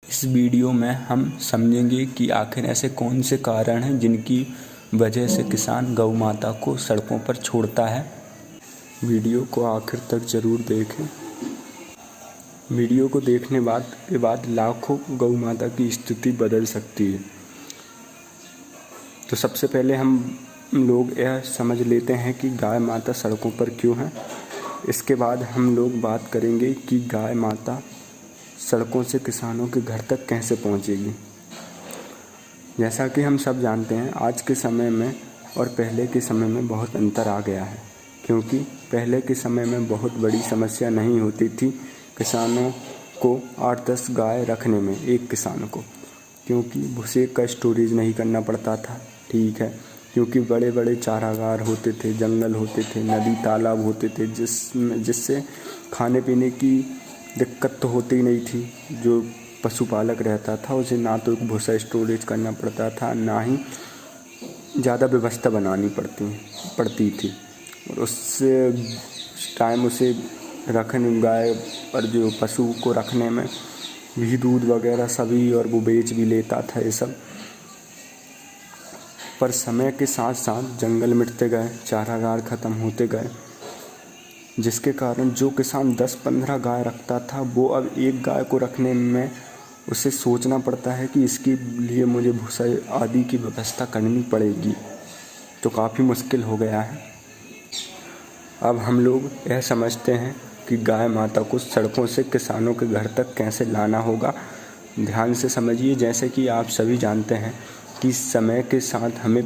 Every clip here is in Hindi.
इस वीडियो में हम समझेंगे कि आखिर ऐसे कौन से कारण हैं जिनकी वजह से किसान गौ माता को सड़कों पर छोड़ता है। वीडियो को आखिर तक ज़रूर देखें। वीडियो को देखने के बाद लाखों गौ माता की स्थिति बदल सकती है। तो सबसे पहले हम लोग यह समझ लेते हैं कि गाय माता सड़कों पर क्यों हैं। इसके बाद हम लोग बात करेंगे कि गाय माता सड़कों से किसानों के घर तक कैसे पहुंचेगी। जैसा कि हम सब जानते हैं, आज के समय में और पहले के समय में बहुत अंतर आ गया है, क्योंकि पहले के समय में बहुत बड़ी समस्या नहीं होती थी किसानों को 8-10 गाय रखने में, एक किसान को, क्योंकि भूसे का स्टोरेज नहीं करना पड़ता था। ठीक है, क्योंकि बड़े बड़े चारागार होते थे, जंगल होते थे, नदी तालाब होते थे, जिससे खाने पीने की दिक्कत तो होती ही नहीं थी। जो पशुपालक रहता था उसे ना तो भूसा स्टोरेज करना पड़ता था, ना ही ज़्यादा व्यवस्था बनानी पड़ती थी। और उससे टाइम उसे गाय और जो पशु को रखने में भी दूध वगैरह सभी, और वो बेच भी लेता था ये सब। पर समय के साथ साथ जंगल मिटते गए, चारागार ख़त्म होते गए, जिसके कारण जो किसान 10-15 गाय रखता था वो अब एक गाय को रखने में उसे सोचना पड़ता है कि इसके लिए मुझे भूसा आदि की व्यवस्था करनी पड़ेगी। तो काफ़ी मुश्किल हो गया है। अब हम लोग यह समझते हैं कि गाय माता को सड़कों से किसानों के घर तक कैसे लाना होगा। ध्यान से समझिए। जैसे कि आप सभी जानते हैं कि समय के साथ हमें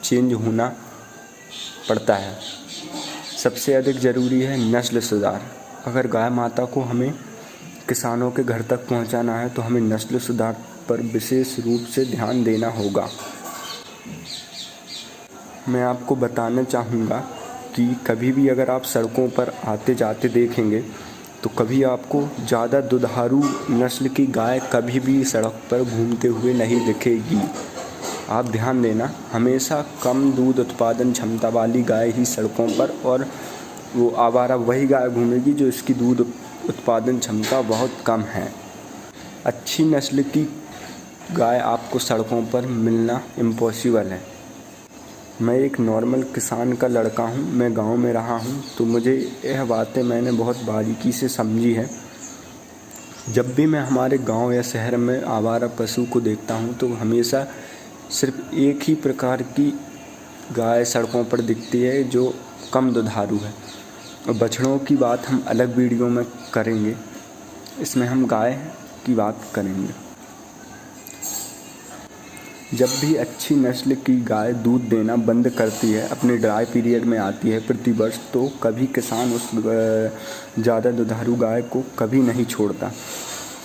चेंज होना पड़ता है। सबसे अधिक ज़रूरी है नस्ल सुधार। अगर गाय माता को हमें किसानों के घर तक पहुंचाना है तो हमें नस्ल सुधार पर विशेष रूप से ध्यान देना होगा। मैं आपको बताना चाहूँगा कि कभी भी अगर आप सड़कों पर आते जाते देखेंगे तो कभी आपको ज़्यादा दुधारू नस्ल की गाय कभी भी सड़क पर घूमते हुए नहीं दिखेगी। आप ध्यान देना, हमेशा कम दूध उत्पादन क्षमता वाली गाय ही सड़कों पर, और वो आवारा वही गाय घूमेगी जो इसकी दूध उत्पादन क्षमता बहुत कम है। अच्छी नस्ल की गाय आपको सड़कों पर मिलना इम्पॉसिबल है। मैं एक नॉर्मल किसान का लड़का हूँ, मैं गांव में रहा हूँ, तो मुझे यह बातें मैंने बहुत बारीकी से समझी है। जब भी मैं हमारे गांव या शहर में आवारा पशु को देखता हूँ तो हमेशा सिर्फ एक ही प्रकार की गाय सड़कों पर दिखती है जो कम दुधारू है। और बछड़ों की बात हम अलग वीडियो में करेंगे, इसमें हम गाय की बात करेंगे। जब भी अच्छी नस्ल की गाय दूध देना बंद करती है, अपने ड्राई पीरियड में आती है प्रतिवर्ष, तो कभी किसान उस ज़्यादा दुधारू गाय को कभी नहीं छोड़ता।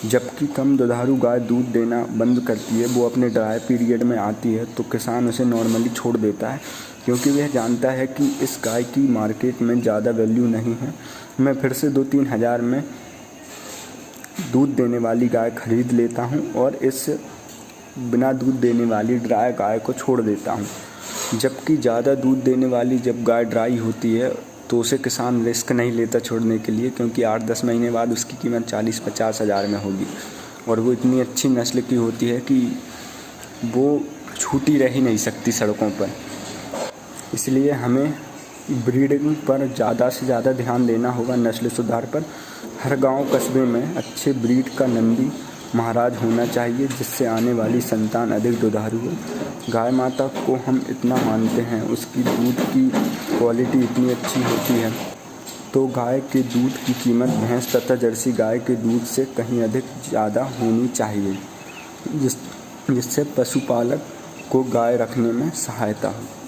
जबकि कम दुधारू गाय दूध देना बंद करती है, वो अपने ड्राई पीरियड में आती है, तो किसान उसे नॉर्मली छोड़ देता है, क्योंकि वह जानता है कि इस गाय की मार्केट में ज़्यादा वैल्यू नहीं है। मैं फिर से 2-3 हज़ार में दूध देने वाली गाय खरीद लेता हूँ और इस बिना दूध देने वाली ड्राई गाय को छोड़ देता हूँ। जबकि ज़्यादा दूध देने वाली जब गाय ड्राई होती है तो उसे किसान रिस्क नहीं लेता छोड़ने के लिए, क्योंकि 8-10 महीने बाद उसकी कीमत 40-50 हज़ार में होगी, और वो इतनी अच्छी नस्ल की होती है कि वो छूटी रह ही नहीं सकती सड़कों पर। इसलिए हमें ब्रीडिंग पर ज़्यादा से ज़्यादा ध्यान देना होगा, नस्ल सुधार पर। हर गांव कस्बे में अच्छे ब्रीड का नंदी महाराज होना चाहिए, जिससे आने वाली संतान अधिक दुधारू हो। गाय माता को हम इतना मानते हैं, उसकी दूध की क्वालिटी इतनी अच्छी होती है, तो गाय के दूध की कीमत भैंस तथा जर्सी गाय के दूध से कहीं अधिक ज़्यादा होनी चाहिए, जिससे पशुपालक को गाय रखने में सहायता हो।